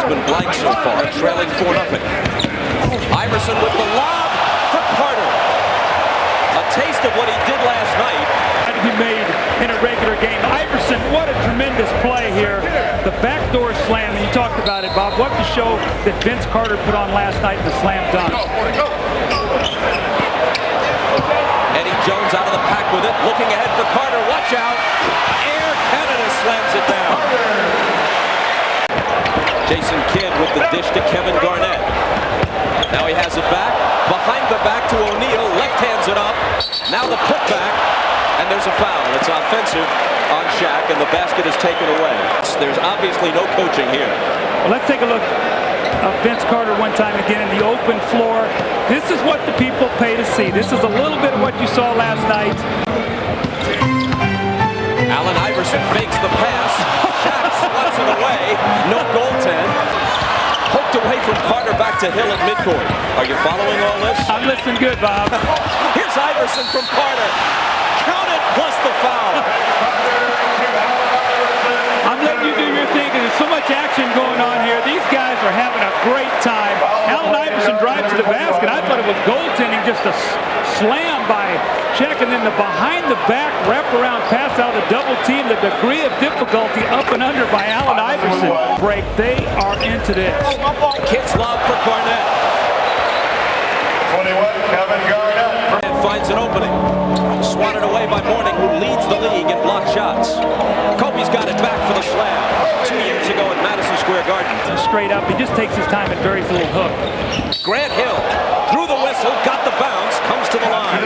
been blank so far, trailing 4-0. Iverson with the lob for Carter. A taste of what he did last night. He made in a regular game. Iverson, what a tremendous play here. The backdoor slam, and you talked about it, Bob. What the show that Vince Carter put on last night in the slam dunk. Eddie Jones out of the pack with it, looking ahead for Carter. Watch out. Air Canada slams it down. Jason Kidd with the dish to Kevin Garnett. Now he has it back. Behind the back to O'Neal. Left hands it up. Now the putback. And there's a foul. It's offensive on Shaq, and the basket is taken away. There's obviously no coaching here. Well, let's take a look at Vince Carter one time again in the open floor. This is what the people pay to see. This is a little bit of what you saw last night. Allen Iverson fakes the pass. Shaq swats it away. No goaltend. Poked away from Carter back to Hill at midcourt. Are you following all this? I'm listening good, Bob. Here's Iverson from Carter. Count it plus the foul. I'm letting you do your thing because there's so much action going on here. These guys are having a great time. Allen Iverson drives to the basket. I thought it was goaltending, just a slam by Shaq, and then the behind-the-back wrap-around pass out of double team. The degree of difficulty up and under by Allen Iverson. Break. They are into this. Kidd's lob for Garnett. 21, Kevin Garnett. And finds an opening. Swatted away by Mourning, who leads the league in blocked shots. Kobe's got it back for the slam. 2 years ago at Madison Square Garden. Straight up, he just takes his time and buries the little hook. Grant Hill threw the whistle, got the bounce, comes to the line.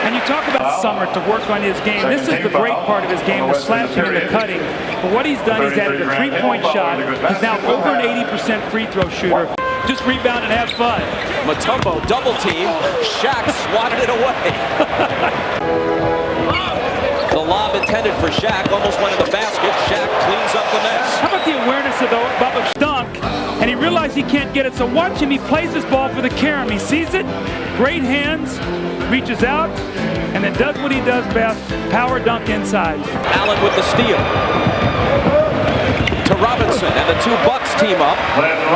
And you talk about Summer to work on his game. This is the great part of his game, the slashing and the cutting. But what he's done, he's added a three-point shot. He's now over an 80% free throw shooter. Just rebound and have fun. Mutombo double team. Shaq swatted it away. The lob intended for Shaq almost went in the basket. Shaq cleans up the mess. How about the awareness of the Bubba dunk? And he realized he can't get it, so watch him. He plays this ball for the carom. He sees it, great hands, reaches out, and then does what he does best, power dunk inside. Allen with the steal. To Robinson, and the two Bucks team up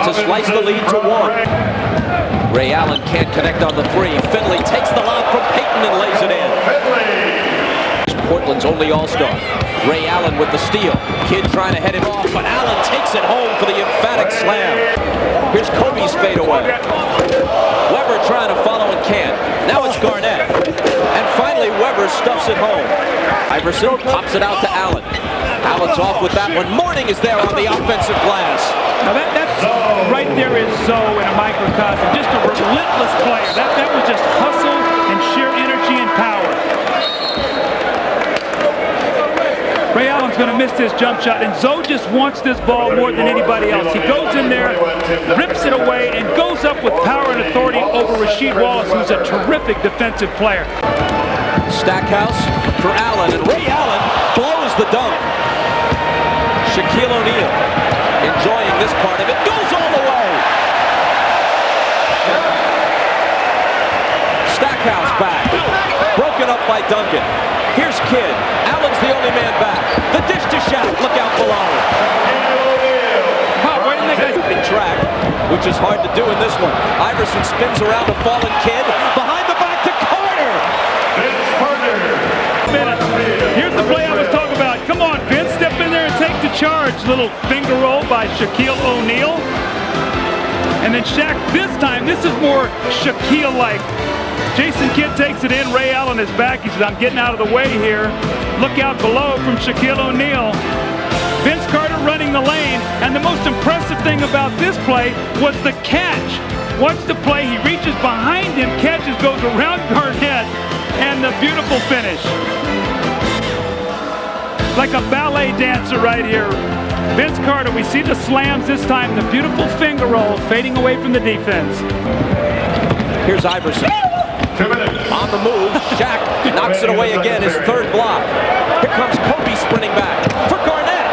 to slice the lead to 1. Ray Allen can't connect on the three. Finley takes the lob from Payton and lays it in. Portland's only all-star. Ray Allen with the steal. Kidd trying to head him off, but Allen takes it home for the emphatic slam. Here's Kobe's fadeaway. Weber trying to follow and can't. Now it's Garnett. And finally Weber stuffs it home. Iverson pops it out to Allen. Allen's off with that one. Mourning is there on the offensive glass. Now that's right there is Zoe in a microcosm. Just a relentless player. That was just hustle and sheer energy and power. Ray Allen's going to miss this jump shot, and Zoe just wants this ball more than anybody else. He goes in there, rips it away, and goes up with power and authority over Rasheed Wallace, who's a terrific defensive player. Stackhouse for Allen, and Ray Allen blows the dunk. Shaquille O'Neal enjoying this part of it, goes all the way. Stackhouse back, broken up by Duncan. Here's Kidd. Allen's the only man back. The dish to Shaq. Look out below. Why didn't they get track, which is hard to do in this one. Iverson spins around a fallen Kidd. Behind the back to Carter. Here's the play I was talking about. Come on, Vince, step in there and take the charge. Little finger roll by Shaquille O'Neal. And then Shaq, this time, this is more Shaquille-like. Jason Kidd takes it in. Ray Allen is back. He says, I'm getting out of the way here. Look out below from Shaquille O'Neal. Vince Carter running the lane. And the most impressive thing about this play was the catch. Watch the play. He reaches behind him, catches, goes around Garnett, and the beautiful finish. Like a ballet dancer right here. Vince Carter, we see the slams this time. The beautiful finger roll fading away from the defense. Here's Iverson. On the move, Shaq knocks it away again, his third block. Here comes Kobe sprinting back for Garnett.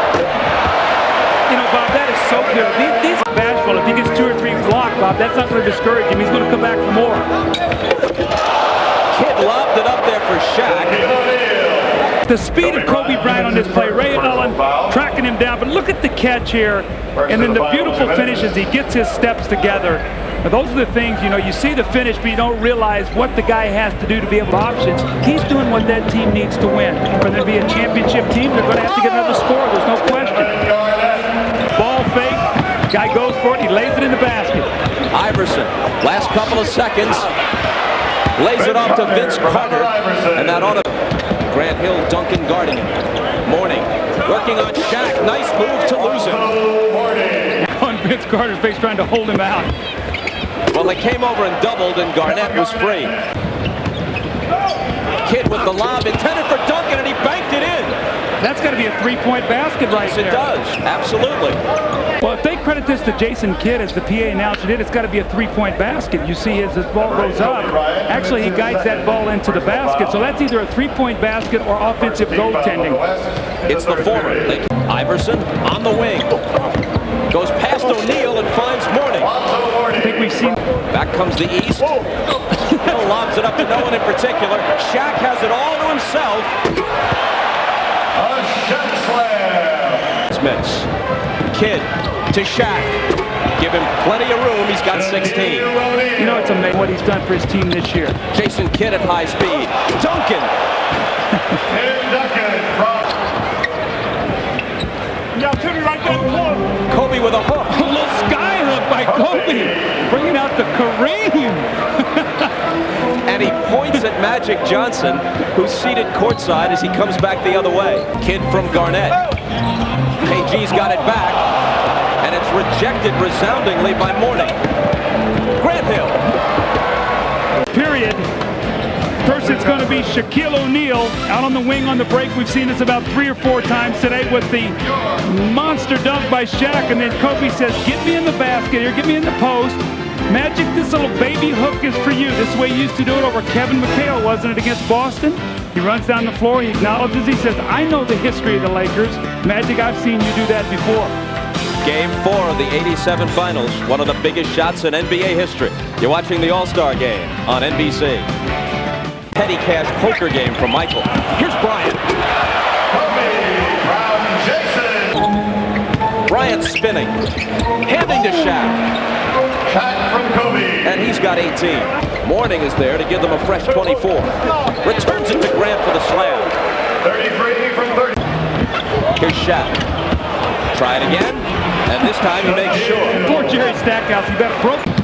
You know, Bob, that is so good. These are bashful. If he gets 2 or 3 blocked, Bob, that's not going to discourage him. He's going to come back for more. Kidd lobbed it up there for Shaq. The speed of Kobe Bryant on this play. Ray Allen tracking him down. But look at the catch here. And then the beautiful finish as he gets his steps together. Now, those are the things, you know, you see the finish, but you don't realize what the guy has to do to be able to options. He's doing what that team needs to win. For them to be a championship team, they're going to have to get another score. There's no question. Ball fake. Guy goes for it. He lays it in the basket. Iverson, last couple of seconds, lays it off to Vince Carter. And that on a Grant Hill, Duncan guarding him. Mourning, working on Shaq. Nice move to lose him. On Vince Carter's face, trying to hold him out. Well, they came over and doubled, and Garnett was free. Kidd with the lob intended for Duncan, and he banked it in. That's got to be a three-point basket right there. Yes, it does. Absolutely. Well, if they credit this to Jason Kidd, as the PA announcer did, it's got to be a three-point basket. You see as this ball goes up, actually he guides that ball into the basket. So that's either a three-point basket or offensive goaltending. It's the former. Iverson on the wing. Goes past O'Neal and finds Mourning. I think we've seen. Back comes the East. Hill lobs it up to no one in particular. Shaq has it all to himself. A Shaq slam. Smiths. Kidd to Shaq. Give him plenty of room. He's got 16. You know, it's amazing what he's done for his team this year. Jason Kidd at high speed. Duncan. Kobe with a hook. A little sky hook by Kobe. Bringing out the Kareem. And he points at Magic Johnson, who's seated courtside as he comes back the other way. Kidd from Garnett. KG's got it back, and it's rejected resoundingly by Mourning. Grant Hill. Period. First, it's going to be Shaquille O'Neal out on the wing on the break. We've seen this about 3 or 4 times today with the monster dunk by Shaq. And then Kobe says, get me in the basket here, get me in the post. Magic, this little baby hook is for you. This way he used to do it over Kevin McHale, wasn't it, against Boston? He runs down the floor, he acknowledges, he says, I know the history of the Lakers. Magic, I've seen you do that before. Game 4 of the '87 Finals, one of the biggest shots in NBA history. You're watching the All-Star Game on NBC. Petty cash poker game from Michael. Here's Bryant. Bryant spinning. Handing to Shaq. Shaq from Kobe. And he's got 18. Mourning is there to give them a fresh 24. Returns it to Grant for the slam. 33 from 30. Here's Shaq. Try it again. And this time he makes sure. Poor Jerry Stackhouse, he got broken.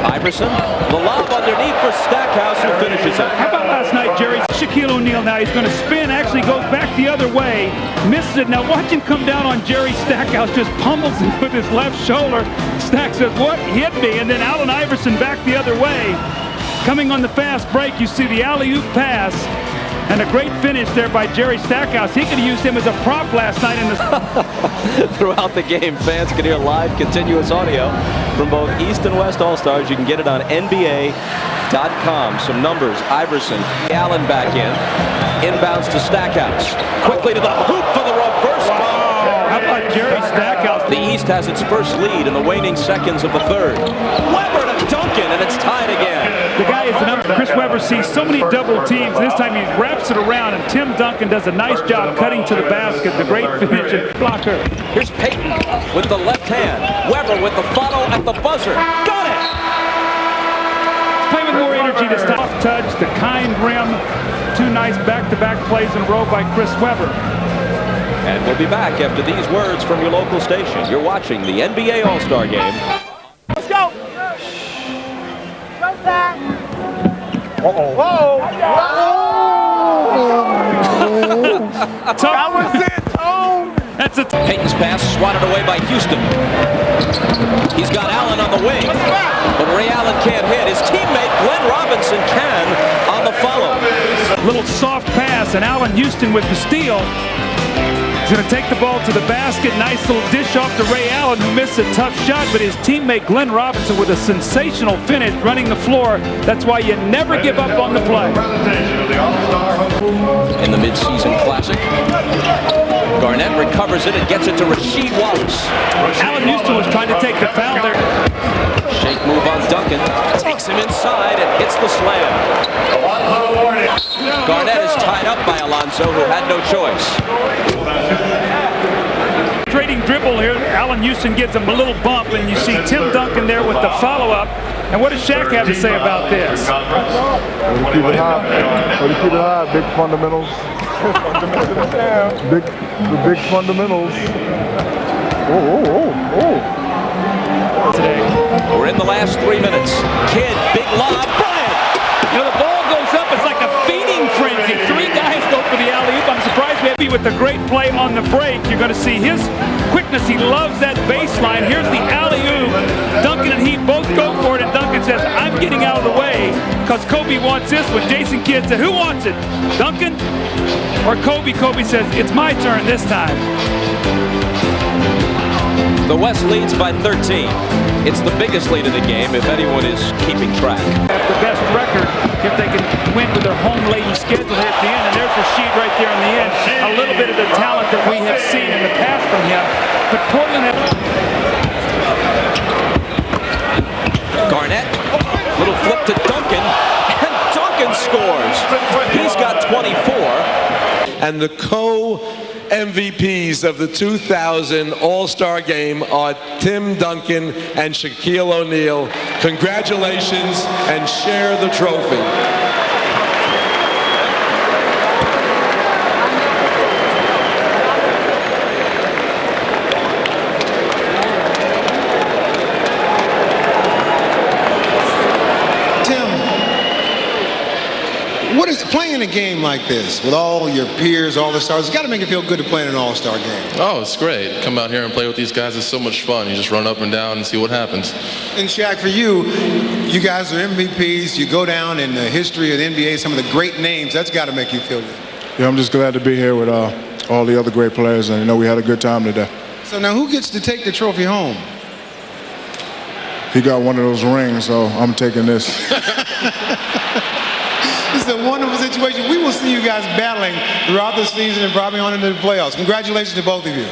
Iverson, the lob underneath for Stackhouse, who finishes it. How about last night, Jerry? Shaquille O'Neal now, he's going to spin, actually goes back the other way, misses it. Now watch him come down on Jerry Stackhouse, just pummels him with his left shoulder. Stack says, what hit me? And then Allen Iverson back the other way. Coming on the fast break, you see the alley-oop pass. And a great finish there by Jerry Stackhouse. He could have used him as a prop last night in the... Throughout the game, fans can hear live, continuous audio from both East and West All-Stars. You can get it on NBA.com. Some numbers. Iverson, Allen back in. Inbounds to Stackhouse. Quickly to the hoop for the reverse ball. How about Jerry Stackhouse? The East has its first lead in the waning seconds of the third. Weber to Duncan, and it's tied again. The guy is the number. Chris Weber sees so many double teams. This time he wraps it around, and Tim Duncan does a nice job cutting to the basket. The great finish and blocker. Here's Payton with the left hand. Weber with the follow at the buzzer. Got it! Playing with more energy this time. Off touch, the kind rim. 2 nice back-to-back plays in a row by Chris Weber. And we'll be back after these words from your local station. You're watching the NBA All-Star Game. Let's go! Showtime! Whoa! That was it, Tone! That's it. Payton's pass swatted away by Houston. He's got Allen on the wing. But Ray Allen can't hit. His teammate Glenn Robinson can on the follow. Little soft pass, and Allen Houston with the steal. He's going to take the ball to the basket. Nice little dish off to Ray Allen, who missed a tough shot, but his teammate Glenn Robinson with a sensational finish running the floor. That's why you never give up on the play. In the midseason classic, Garnett recovers it and gets it to Rasheed Wallace. Allen Houston was trying to take the foul there. Shake move on Duncan. Takes him inside and hits the slam. Garnett is tied up by Alonso, who had no choice. trading dribble here. Allen Houston gives him a little bump, and you see Tim Duncan there with the follow-up. And what does Shaq have to say about this? Keep it high. Big fundamentals. big fundamentals. Today. We're in the last 3 minutes. Kidd, big lob, Bryant. You know, the ball goes up. It's like a feeding frenzy. 3 guys go for the alley-oop. I'm surprised maybe with the great play on the break. You're going to see his quickness. He loves that baseline. Here's the alley-oop. Duncan and he both go for it, and Duncan says, I'm getting out of the way because Kobe wants this one. Jason Kidd said, who wants it? Duncan or Kobe? Kobe says, it's my turn this time. The West leads by 13. It's the biggest lead of the game if anyone is keeping track. That's the best record if they can win with their home-laden schedule at the end. And there's Rasheed right there in the end. A little bit of the talent that we have seen in the past from him. But Portland has... Garnett, little flip to Duncan, and Duncan scores. He's got 24. And the co-MVPs of the 2000 All-Star Game are Tim Duncan and Shaquille O'Neal. Congratulations, and share the trophy. What is playing a game like this with all your peers, all the stars? It's got to make it feel good to play in an all-star game. Oh, it's great. Come out here and play with these guys. It's so much fun. You just run up and down and see what happens. And Shaq, for you, you guys are MVPs. You go down in the history of the NBA, some of the great names. That's got to make you feel good. Yeah, I'm just glad to be here with all the other great players, and we had a good time today. So now who gets to take the trophy home? He got one of those rings, so I'm taking this. This is a wonderful situation. We will see you guys battling throughout the season and probably on into the playoffs. Congratulations to both of you.